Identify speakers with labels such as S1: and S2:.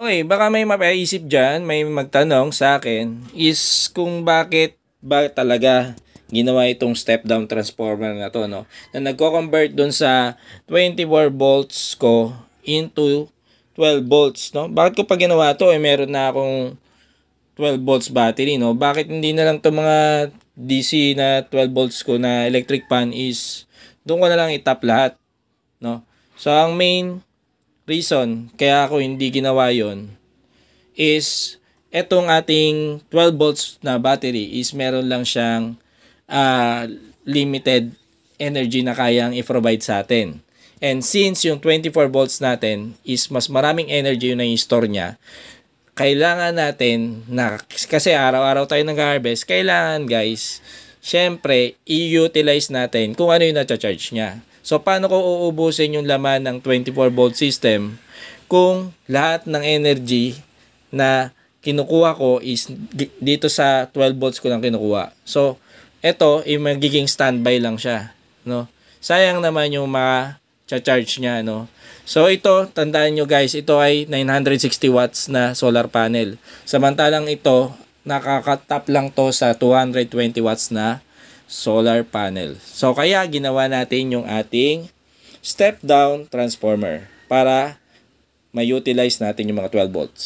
S1: Okay, baka may mapaisip dyan, may magtanong sa akin is kung bakit ba talaga ginawa itong step down transformer na to, no? Na nagko-convert dun sa 24 volts ko into 12 volts, no? Bakit ko pa ginawa to? Meron na akong 12 volts battery, no? Bakit hindi na lang to mga DC na 12 volts ko na electric fan is doon ko na lang itap lahat, no? So, ang main reason kaya ako hindi ginawa yon is etong ating 12 volts na battery is meron lang siyang limited energy na kayang i-provide sa atin. And since yung 24 volts natin is mas maraming energy yung na-store niya, kailangan natin na, kasi araw-araw tayo nag-harvest, kailangan guys, syempre, i-utilize natin kung ano yung na-charge niya. So, paano ko uubusin yung laman ng 24 volt system kung lahat ng energy na kinukuha ko is dito sa 12 volts ko lang kinukuha. So, ito, magiging standby lang siya, no? Sayang naman yung ma-charge niya, no? So, ito, tandaan nyo guys, ito ay 960 watts na solar panel. Samantalang ito, nakakatap lang to sa 220 watts na solar panel. So, kaya ginawa natin yung ating step down transformer para ma-utilize natin yung mga 12 volts.